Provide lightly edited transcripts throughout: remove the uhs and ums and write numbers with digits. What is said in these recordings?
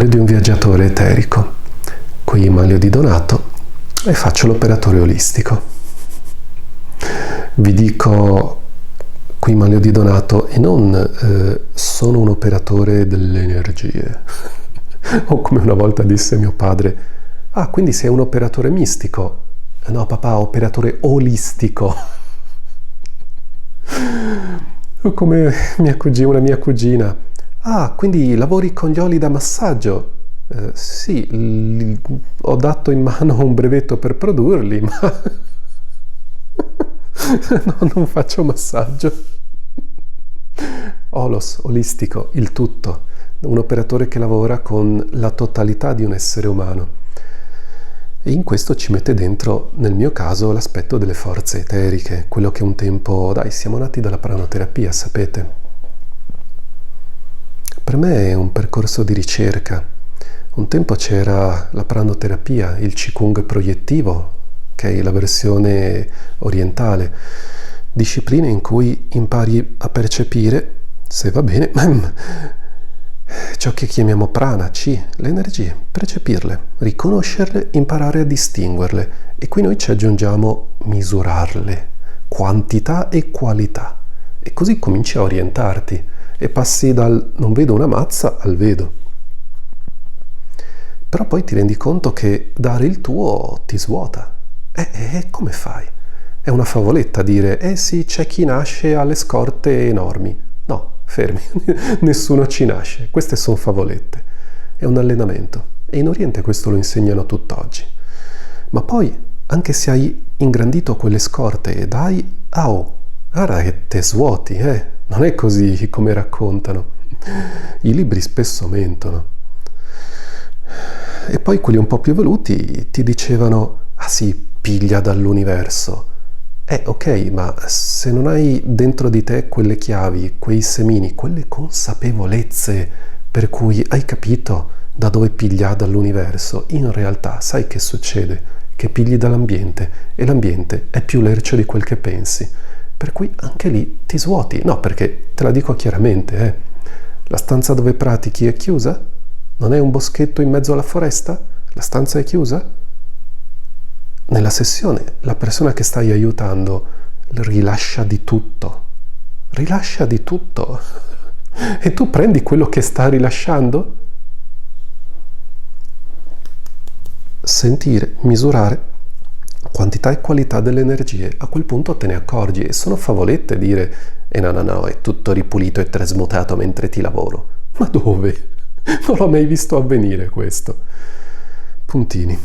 Diario di un viaggiatore eterico. Qui Manlio Di Donato e faccio l'operatore olistico. Vi dico qui Manlio Di Donato e non sono un operatore delle energie. O come una volta disse mio padre: ah, quindi sei un operatore mistico? No papà, operatore olistico. O come una mia cugina: ah, quindi lavori con gli oli da massaggio? Sì, ho dato in mano un brevetto per produrli, ma no, non faccio massaggio. Olos, olistico, il tutto, un operatore che lavora con la totalità di un essere umano. E in questo ci mette dentro, nel mio caso, l'aspetto delle forze eteriche, quello che un tempo, siamo nati dalla pranoterapia, sapete? Per me è un percorso di ricerca. Un tempo c'era la pranoterapia, il Qigong proiettivo, che è la versione orientale, discipline in cui impari a percepire, se va bene, ciò che chiamiamo prana, chi, le energie, percepirle, riconoscerle, imparare a distinguerle. E qui noi ci aggiungiamo misurarle, quantità e qualità. E così cominci a orientarti e passi dal non vedo una mazza al vedo. Però poi ti rendi conto che dare il tuo ti svuota. E come fai? È una favoletta dire, sì, c'è chi nasce alle scorte enormi. No, fermi, nessuno ci nasce. Queste sono favolette. È un allenamento. E in Oriente questo lo insegnano tutt'oggi. Ma poi, anche se hai ingrandito quelle scorte e dai, guarda che te svuoti, Non è così come raccontano. I libri spesso mentono. E poi quelli un po' più evoluti ti dicevano, ah sì, piglia dall'universo. Ok, ma se non hai dentro di te quelle chiavi, quei semini, quelle consapevolezze per cui hai capito da dove piglia dall'universo, in realtà sai che succede? Che pigli dall'ambiente e l'ambiente è più lercio di quel che pensi. Per cui anche lì ti svuoti. No, perché te la dico chiaramente, La stanza dove pratichi è chiusa? Non è un boschetto in mezzo alla foresta? La stanza è chiusa? Nella sessione la persona che stai aiutando rilascia di tutto. Rilascia di tutto. E tu prendi quello che sta rilasciando? Sentire, misurare quantità e qualità delle energie. A quel punto te ne accorgi e sono favolette dire no, è tutto ripulito e trasmutato mentre ti lavoro. Ma dove? Non l'ho mai visto avvenire questo. Puntini.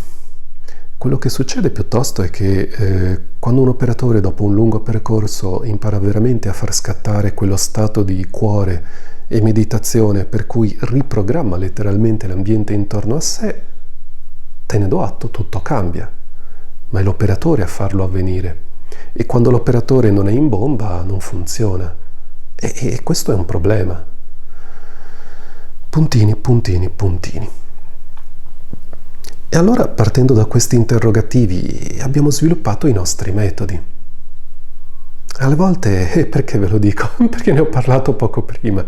Quello che succede piuttosto è che quando un operatore dopo un lungo percorso impara veramente a far scattare quello stato di cuore e meditazione per cui riprogramma letteralmente l'ambiente intorno a sé, te ne do atto, tutto cambia. Ma è l'operatore a farlo avvenire. E quando l'operatore non è in bomba, non funziona. E questo è un problema. Puntini, puntini, puntini. E allora, partendo da questi interrogativi, abbiamo sviluppato i nostri metodi. Alle volte, perché ve lo dico? Perché ne ho parlato poco prima.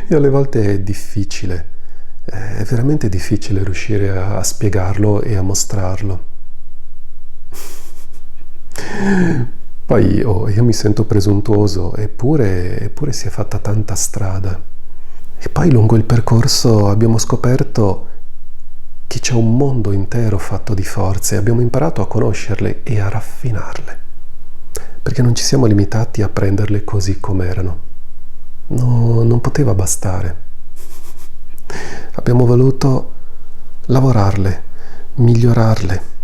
E alle volte è difficile, è veramente difficile riuscire a spiegarlo e a mostrarlo. Poi io mi sento presuntuoso, eppure si è fatta tanta strada. E poi lungo il percorso abbiamo scoperto che c'è un mondo intero fatto di forze, abbiamo imparato a conoscerle e a raffinarle, perché non ci siamo limitati a prenderle così com'erano. No, non poteva bastare. Abbiamo voluto lavorarle, migliorarle.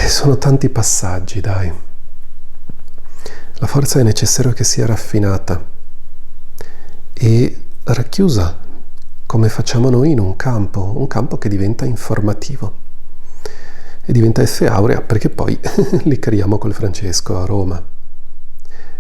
Sono tanti passaggi, dai. La forza è necessario che sia raffinata e racchiusa, come facciamo noi in un campo che diventa informativo. E diventa F aurea perché poi li creiamo col Francesco a Roma.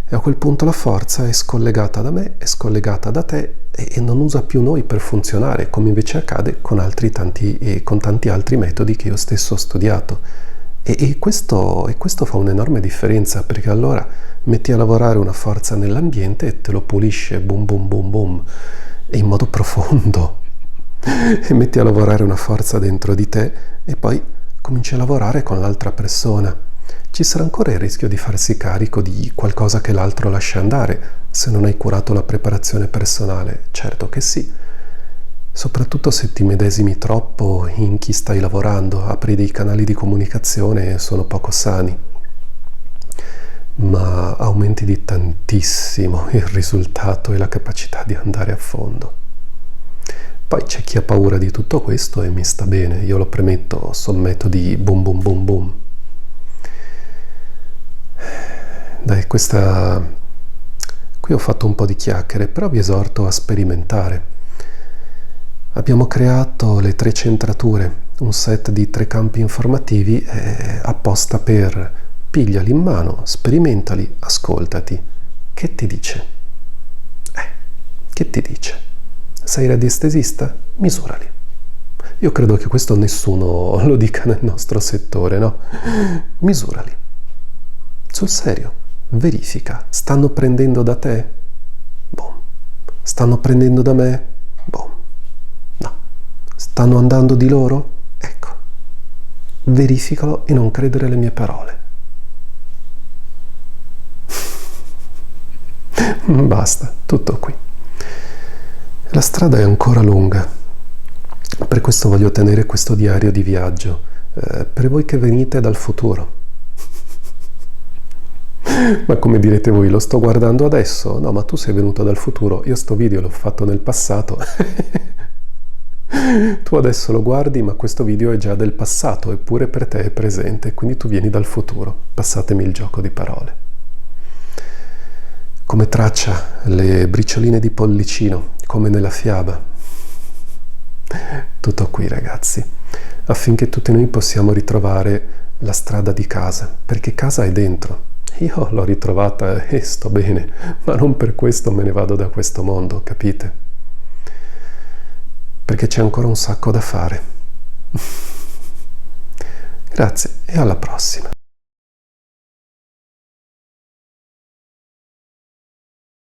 E a quel punto la forza è scollegata da me, è scollegata da te e non usa più noi per funzionare, come invece accade con tanti altri metodi che io stesso ho studiato. E questo fa un'enorme differenza, perché allora metti a lavorare una forza nell'ambiente e te lo pulisce, boom boom boom boom, e in modo profondo. e metti a lavorare una forza dentro di te e poi cominci a lavorare con l'altra persona. Ci sarà ancora il rischio di farsi carico di qualcosa che l'altro lascia andare se non hai curato la preparazione personale. Certo che sì. Soprattutto se ti medesimi troppo in chi stai lavorando, apri dei canali di comunicazione e sono poco sani, ma aumenti di tantissimo il risultato e la capacità di andare a fondo. Poi c'è chi ha paura di tutto questo e mi sta bene, io lo premetto, sono metodi boom boom boom boom. Dai, qui ho fatto un po' di chiacchiere, però vi esorto a sperimentare. Abbiamo creato le 3 centrature, un set di 3 campi informativi apposta per pigliali in mano, sperimentali, ascoltati. Che ti dice? Che ti dice? Sei radiestesista? Misurali. Io credo che questo nessuno lo dica nel nostro settore, no? Misurali. Sul serio, verifica. Stanno prendendo da te? Boom. Stanno prendendo da me? Boom. No. Stanno andando di loro? Ecco. Verificalo e non credere alle mie parole. Basta, tutto qui. La strada è ancora lunga, per questo voglio tenere questo diario di viaggio, per voi che venite dal futuro. Ma come direte voi, lo sto guardando adesso? No, ma tu sei venuto dal futuro, io sto video l'ho fatto nel passato. Tu adesso lo guardi, ma questo video è già del passato, eppure per te è presente, quindi tu vieni dal futuro. Passatemi il gioco di parole. Come traccia le bricioline di pollicino, come nella fiaba. Tutto qui, ragazzi, affinché tutti noi possiamo ritrovare la strada di casa, perché casa è dentro. Io l'ho ritrovata e sto bene, ma non per questo me ne vado da questo mondo, capite? Perché c'è ancora un sacco da fare. Grazie e alla prossima.